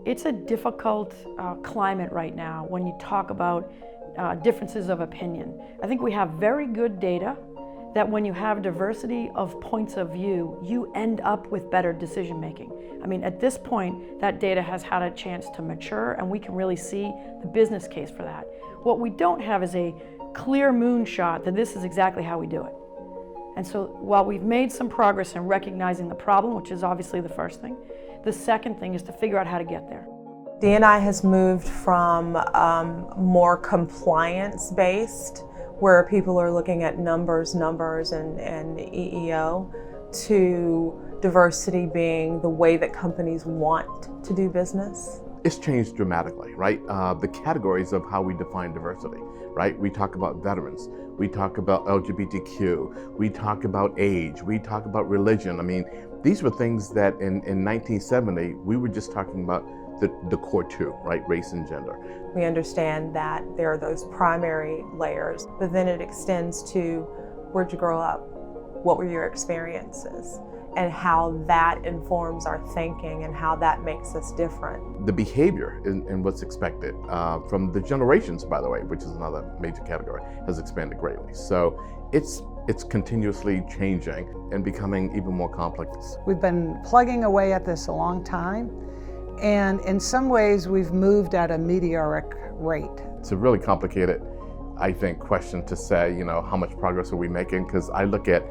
It's a difficult climate right now when you talk about differences of opinion. I think we have very good data that when you have diversity of points of view, you end up with better decision making. I mean, at this point, that data has had a chance to mature and we can really see the business case for that. What we don't have is a clear moonshot that this is exactly how we do it. And so while we've made some progress in recognizing the problem, which is obviously the first thing, the second thing is to figure out how to get there. D&I has moved from more compliance-based, where people are looking at numbers and EEO, to diversity being the way that companies want to do business. It's changed dramatically, right? The categories of how we define diversity, right? We talk about veterans, we talk about LGBTQ, we talk about age, we talk about religion. I mean, these were things that in 1970, we were just talking about the core two, right? Race and gender. We understand that there are those primary layers, but then it extends to where'd you grow up? What were your experiences? And how that informs our thinking and how that makes us different. The behavior and what's expected from the generations, by the way, which is another major category, has expanded greatly. So it's continuously changing and becoming even more complex. We've been plugging away at this a long time, and in some ways we've moved at a meteoric rate. It's a really complicated, I think, question to say, how much progress are we making? Because I look at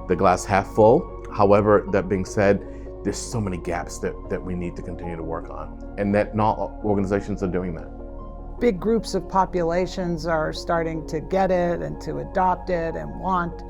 the glass half full. However, that being said, there's so many gaps that we need to continue to work on, and that not all organizations are doing that. Big groups of populations are starting to get it and to adopt it and want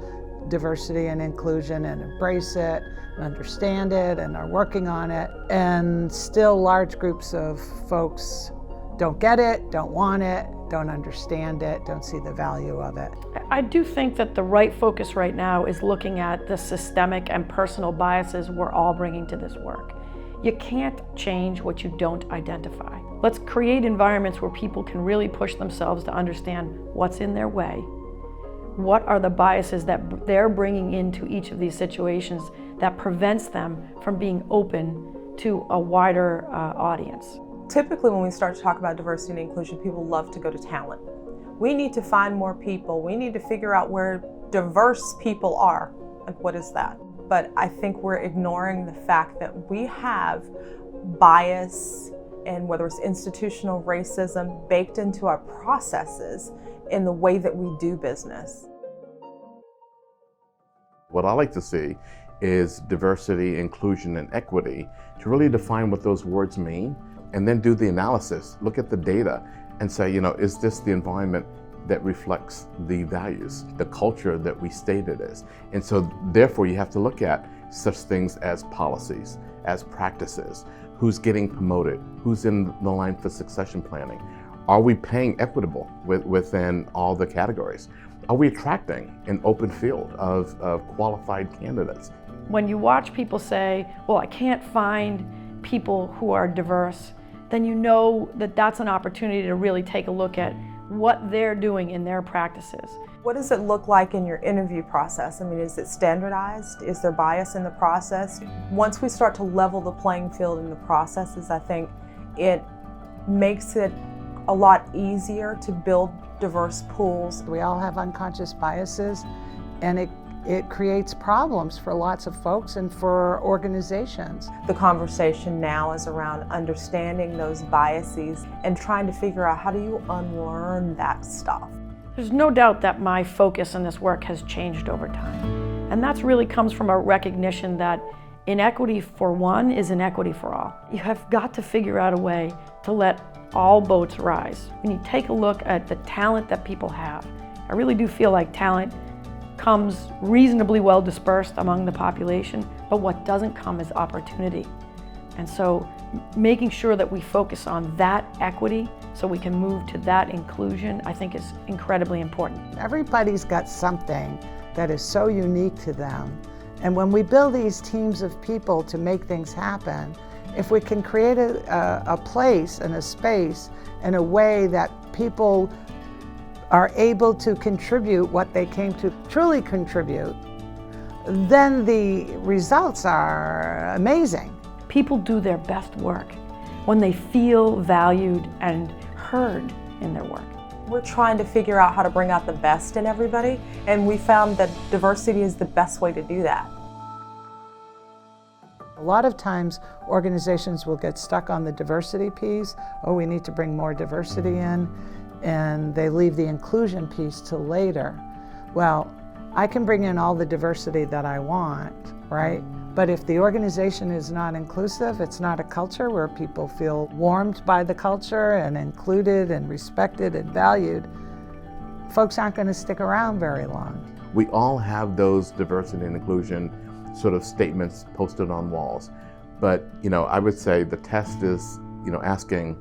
diversity and inclusion and embrace it and understand it and are working on it. And still large groups of folks don't get it, don't want it, don't understand it, don't see the value of it. I do think that the right focus right now is looking at the systemic and personal biases we're all bringing to this work. You can't change what you don't identify. Let's create environments where people can really push themselves to understand what's in their way, what are the biases that they're bringing into each of these situations that prevents them from being open to a wider audience. Typically when we start to talk about diversity and inclusion, people love to go to talent. We need to find more people. We need to figure out where diverse people are. Like, what is that? But I think we're ignoring the fact that we have bias, and whether it's institutional racism, baked into our processes in the way that we do business. What I like to see is diversity, inclusion, and equity to really define what those words mean, and then do the analysis, look at the data, and say, is this the environment that reflects the values, the culture that we state it is? And so therefore you have to look at such things as policies, as practices, who's getting promoted, who's in the line for succession planning. Are we paying equitable within all the categories? Are we attracting an open field of qualified candidates? When you watch people say, well, I can't find people who are diverse, then you know that that's an opportunity to really take a look at what they're doing in their practices. What does it look like in your interview process? I mean, is it standardized? Is there bias in the process? Once we start to level the playing field in the processes, I think it makes it a lot easier to build diverse pools. We all have unconscious biases, and it creates problems for lots of folks and for organizations. The conversation now is around understanding those biases and trying to figure out, how do you unlearn that stuff? There's no doubt that my focus in this work has changed over time. And that really comes from a recognition that inequity for one is inequity for all. You have got to figure out a way to let all boats rise. When you take a look at the talent that people have, I really do feel like talent comes reasonably well dispersed among the population, but what doesn't come is opportunity. And so making sure that we focus on that equity so we can move to that inclusion, I think is incredibly important. Everybody's got something that is so unique to them. And when we build these teams of people to make things happen, if we can create a place and a space in a way that people are able to contribute what they came to truly contribute, then the results are amazing. People do their best work when they feel valued and heard in their work. We're trying to figure out how to bring out the best in everybody, and we found that diversity is the best way to do that. A lot of times organizations will get stuck on the diversity piece. Oh, we need to bring more diversity in, and they leave the inclusion piece till later. Well, I can bring in all the diversity that I want, right? But if the organization is not inclusive, it's not a culture where people feel warmed by the culture and included and respected and valued, folks aren't going to stick around very long. We all have those diversity and inclusion sort of statements posted on walls. But, I would say the test is, asking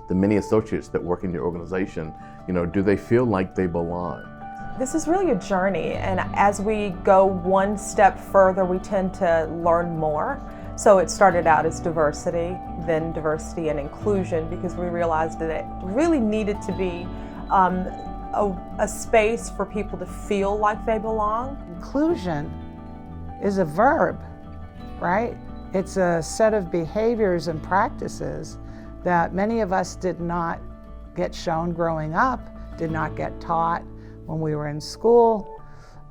the many associates that work in your organization, do they feel like they belong? This is really a journey, and as we go one step further, we tend to learn more. So it started out as diversity, then diversity and inclusion, because we realized that it really needed to be a space for people to feel like they belong. Inclusion is a verb, right? It's a set of behaviors and practices that many of us did not get shown growing up, did not get taught when we were in school.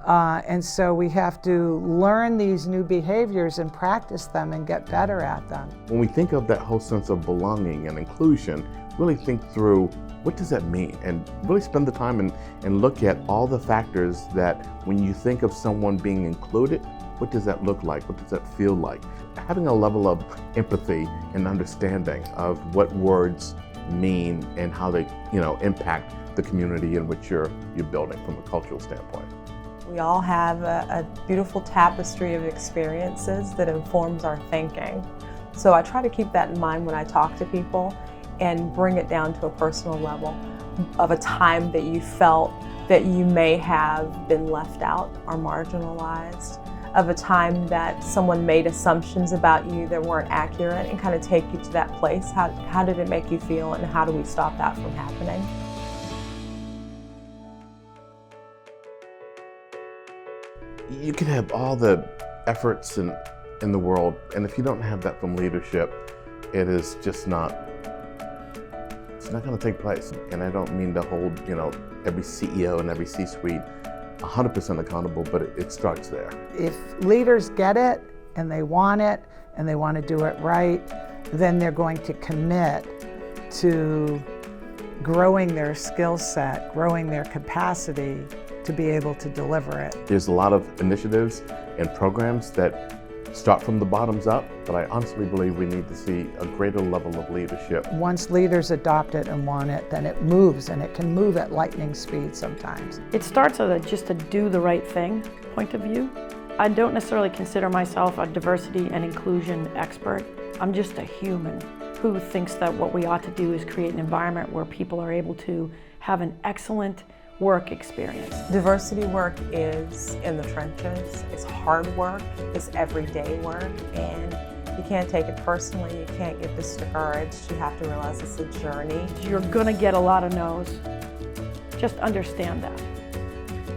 And so we have to learn these new behaviors and practice them and get better at them. When we think of that whole sense of belonging and inclusion, really think through what does that mean? And really spend the time and look at all the factors that when you think of someone being included, what does that look like? What does that feel like? Having a level of empathy and understanding of what words mean and how they, impact the community in which you're building from a cultural standpoint. We all have a beautiful tapestry of experiences that informs our thinking. So I try to keep that in mind when I talk to people and bring it down to a personal level of a time that you felt that you may have been left out or marginalized, of a time that someone made assumptions about you that weren't accurate, and kind of take you to that place. How did it make you feel, and how do we stop that from happening? You can have all the efforts in the world, and if you don't have that from leadership, it is just not, it's not going to take place. And I don't mean to hold, every CEO and every C-suite 100% accountable, but it starts there. If leaders get it and they want to do it right, then they're going to commit to growing their skill set, growing their capacity to be able to deliver it. There's a lot of initiatives and programs that start from the bottoms up, but I honestly believe we need to see a greater level of leadership. Once leaders adopt it and want it, then it moves, and it can move at lightning speed sometimes. It starts with just a do the right thing point of view. I don't necessarily consider myself a diversity and inclusion expert. I'm just a human who thinks that what we ought to do is create an environment where people are able to have an excellent work experience. Diversity work is in the trenches. It's hard work. It's everyday work, and you can't take it personally. You can't get discouraged. You have to realize it's a journey. You're gonna get a lot of no's. Just understand that.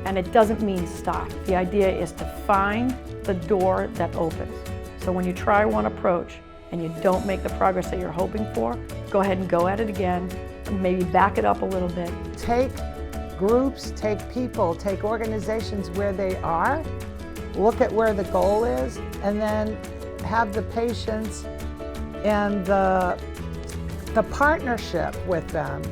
And it doesn't mean stop. The idea is to find the door that opens. So when you try one approach and you don't make the progress that you're hoping for, go ahead and go at it again, and maybe back it up a little bit. Take groups, take people, take organizations where they are, look at where the goal is, and then have the patience and the partnership with them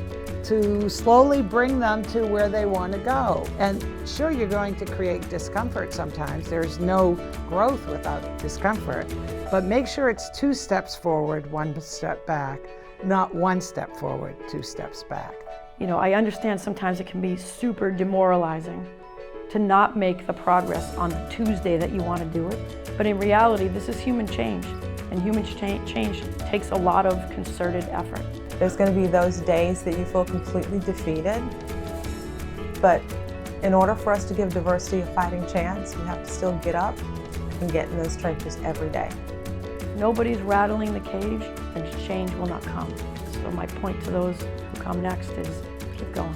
to slowly bring them to where they want to go. And sure, you're going to create discomfort sometimes. There's no growth without discomfort, but make sure it's 2 steps forward, 1 step back, not 1 step forward, 2 steps back. I understand sometimes it can be super demoralizing to not make the progress on the Tuesday that you want to do it. But in reality, this is human change, and human change takes a lot of concerted effort. There's going to be those days that you feel completely defeated, but in order for us to give diversity a fighting chance, we have to still get up and get in those trenches every day. If nobody's rattling the cage, then change will not come. So my point to those who come next is keep going.